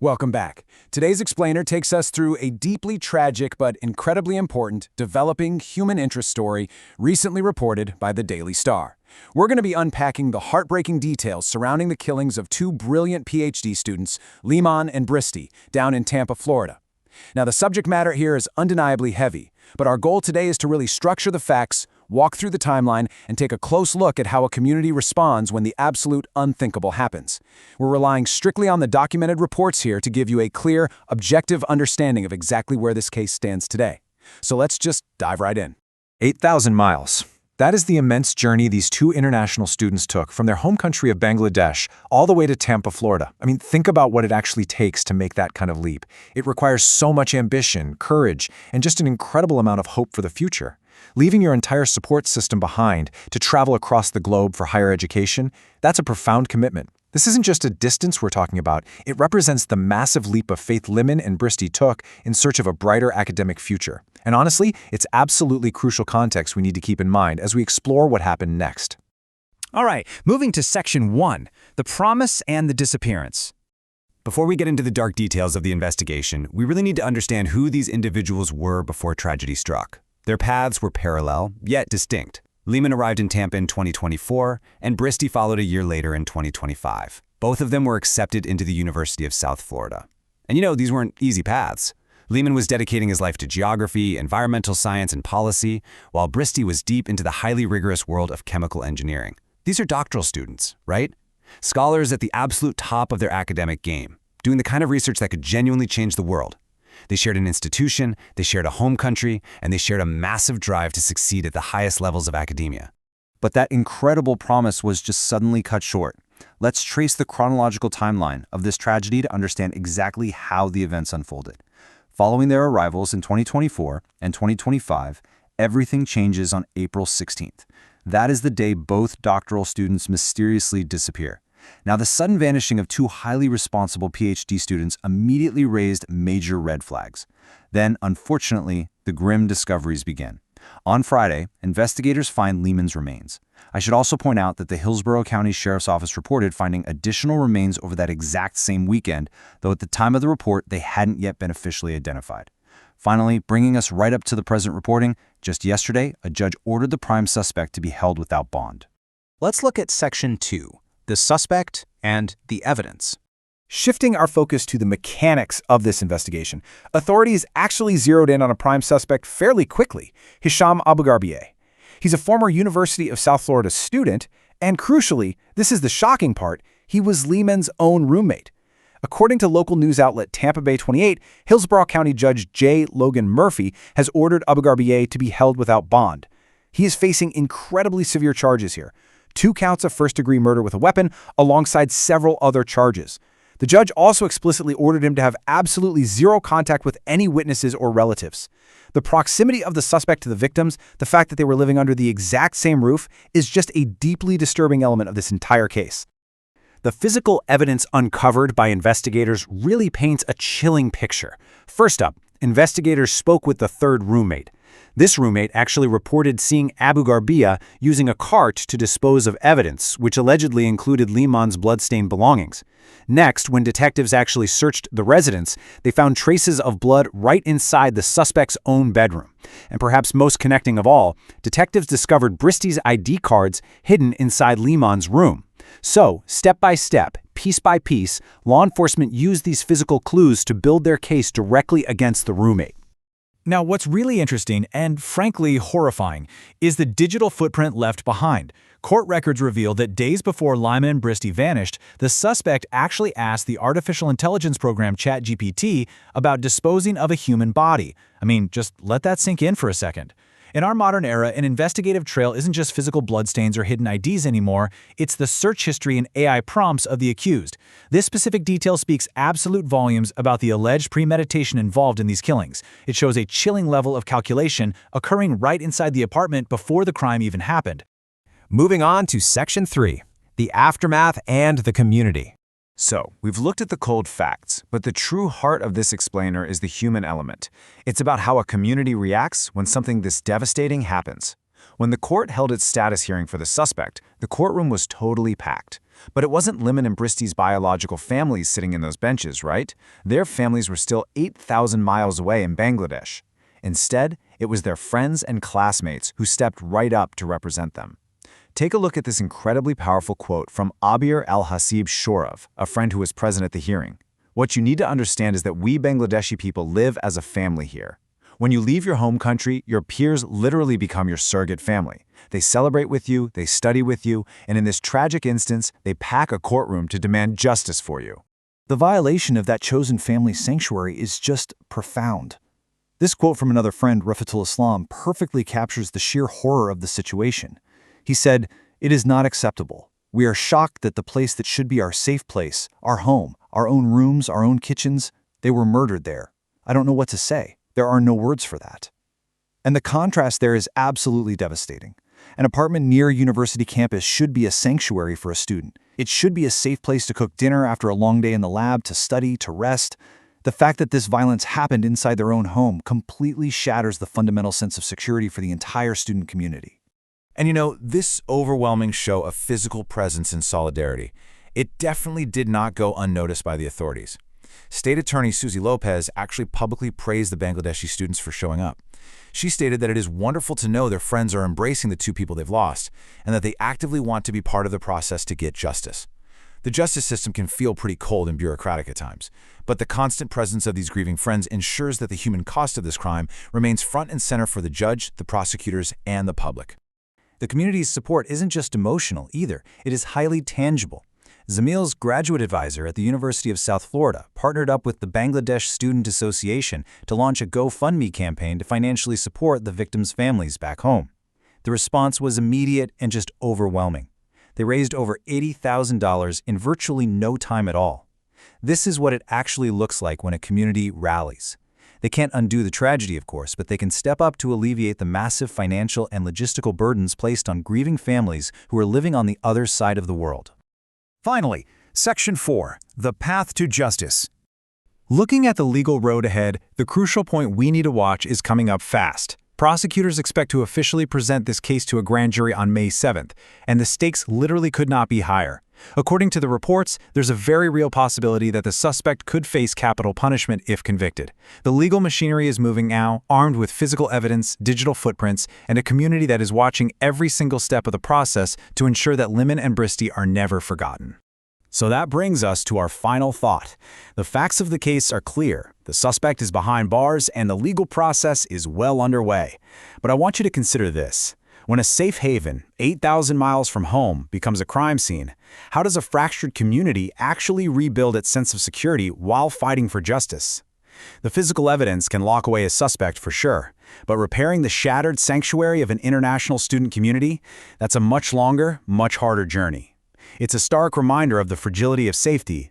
Welcome back. Today's explainer takes us through a deeply tragic but incredibly important developing human interest story recently reported by the Daily Star. We're going to be unpacking the heartbreaking details surrounding the killings of two brilliant PhD students, Limon and Bristy, down in Tampa, Florida. Now, the subject matter here is undeniably heavy, but our goal today is to really structure the facts, walk through the timeline, and take a close look at how a community responds when the absolute unthinkable happens. We're relying strictly on the documented reports here to give you a clear, objective understanding of exactly where this case stands today. So let's just dive right in. 8,000 miles. That is the immense journey these two international students took from their home country of Bangladesh all the way to Tampa, Florida. I mean, think about what it actually takes to make that kind of leap. It requires so much ambition, courage, and just an incredible amount of hope for the future. Leaving your entire support system behind to travel across the globe for higher education, that's a profound commitment. This isn't just a distance we're talking about, it represents the massive leap of faith Limon and Bristy took in search of a brighter academic future. And honestly, it's absolutely crucial context we need to keep in mind as we explore what happened next. All right, moving to Section 1, the promise and the disappearance. Before we get into the dark details of the investigation, we really need to understand who these individuals were before tragedy struck. Their paths were parallel, yet distinct. Limon arrived in Tampa in 2024, and Bristy followed a year later in 2025. Both of them were accepted into the University of South Florida. And these weren't easy paths. Limon was dedicating his life to geography, environmental science, and policy, while Bristy was deep into the highly rigorous world of chemical engineering. These are doctoral students, right? Scholars at the absolute top of their academic game, doing the kind of research that could genuinely change the world. They shared an institution, they shared a home country, and they shared a massive drive to succeed at the highest levels of academia. But that incredible promise was just suddenly cut short. Let's trace the chronological timeline of this tragedy to understand exactly how the events unfolded. Following their arrivals in 2024 and 2025, everything changes on April 16th. That is the day both doctoral students mysteriously disappear. Now, the sudden vanishing of two highly responsible PhD students immediately raised major red flags. Then, unfortunately, the grim discoveries begin. On Friday, investigators find Limon's remains. I should also point out that the Hillsborough County Sheriff's Office reported finding additional remains over that exact same weekend, though at the time of the report, they hadn't yet been officially identified. Finally, bringing us right up to the present reporting, just yesterday, a judge ordered the prime suspect to be held without bond. Let's look at Section 2, the suspect and the evidence. Shifting our focus to the mechanics of this investigation, authorities actually zeroed in on a prime suspect fairly quickly, Hisham Abugharbieh. He's a former University of South Florida student, and crucially, this is the shocking part, he was Limon's own roommate. According to local news outlet Tampa Bay 28, Hillsborough County Judge J. Logan Murphy has ordered Abugharbieh to be held without bond. He is facing incredibly severe charges here. 2 counts of first-degree murder with a weapon, alongside several other charges. The judge also explicitly ordered him to have absolutely zero contact with any witnesses or relatives. The proximity of the suspect to the victims, the fact that they were living under the exact same roof, is just a deeply disturbing element of this entire case. The physical evidence uncovered by investigators really paints a chilling picture. First up, investigators spoke with the third roommate. This roommate actually reported seeing Abugharbieh using a cart to dispose of evidence, which allegedly included Limon's bloodstained belongings. Next, when detectives actually searched the residence, they found traces of blood right inside the suspect's own bedroom. And perhaps most connecting of all, detectives discovered Bristy's ID cards hidden inside Limon's room. So, step by step, piece by piece, law enforcement used these physical clues to build their case directly against the roommate. Now, what's really interesting and frankly horrifying is the digital footprint left behind. Court records reveal that days before Limon and Bristy vanished, the suspect actually asked the artificial intelligence program ChatGPT about disposing of a human body. I mean, just let that sink in for a second. In our modern era, an investigative trail isn't just physical bloodstains or hidden IDs anymore, it's the search history and AI prompts of the accused. This specific detail speaks absolute volumes about the alleged premeditation involved in these killings. It shows a chilling level of calculation occurring right inside the apartment before the crime even happened. Moving on to Section 3, the aftermath and the community. So, we've looked at the cold facts, but the true heart of this explainer is the human element. It's about how a community reacts when something this devastating happens. When the court held its status hearing for the suspect, the courtroom was totally packed. But it wasn't Limon and Bristy's biological families sitting in those benches, right? Their families were still 8,000 miles away in Bangladesh. Instead, it was their friends and classmates who stepped right up to represent them. Take a look at this incredibly powerful quote from Abir al-Hasib Shorav, a friend who was present at the hearing. What you need to understand is that we Bangladeshi people live as a family here. When you leave your home country, your peers literally become your surrogate family. They celebrate with you, they study with you, and in this tragic instance, they pack a courtroom to demand justice for you. The violation of that chosen family sanctuary is just profound. This quote from another friend, Rafatul Islam, perfectly captures the sheer horror of the situation. He said, "It is not acceptable. We are shocked that the place that should be our safe place, our home, our own rooms, our own kitchens, they were murdered there. I don't know what to say. There are no words for that." And the contrast there is absolutely devastating. An apartment near a university campus should be a sanctuary for a student. It should be a safe place to cook dinner after a long day in the lab, to study, to rest. The fact that this violence happened inside their own home completely shatters the fundamental sense of security for the entire student community. And you know, this overwhelming show of physical presence and solidarity, it definitely did not go unnoticed by the authorities. State Attorney Susie Lopez actually publicly praised the Bangladeshi students for showing up. She stated that it is wonderful to know their friends are embracing the two people they've lost, and that they actively want to be part of the process to get justice. The justice system can feel pretty cold and bureaucratic at times, but the constant presence of these grieving friends ensures that the human cost of this crime remains front and center for the judge, the prosecutors, and the public. The community's support isn't just emotional either, it is highly tangible. Zamil's graduate advisor at the University of South Florida partnered up with the Bangladesh Student Association to launch a GoFundMe campaign to financially support the victims' families back home. The response was immediate and just overwhelming. They raised over $80,000 in virtually no time at all. This is what it actually looks like when a community rallies. They can't undo the tragedy, of course, but they can step up to alleviate the massive financial and logistical burdens placed on grieving families who are living on the other side of the world. Finally, Section 4, the path to justice. Looking at the legal road ahead, the crucial point we need to watch is coming up fast. Prosecutors expect to officially present this case to a grand jury on May 7th, and the stakes literally could not be higher. According to the reports, there's a very real possibility that the suspect could face capital punishment if convicted. The legal machinery is moving now, armed with physical evidence, digital footprints, and a community that is watching every single step of the process to ensure that Limon and Bristy are never forgotten. So that brings us to our final thought. The facts of the case are clear. The suspect is behind bars, and the legal process is well underway. But I want you to consider this. When a safe haven, 8,000 miles from home, becomes a crime scene, how does a fractured community actually rebuild its sense of security while fighting for justice? The physical evidence can lock away a suspect for sure, but repairing the shattered sanctuary of an international student community, that's a much longer, much harder journey. It's a stark reminder of the fragility of safety,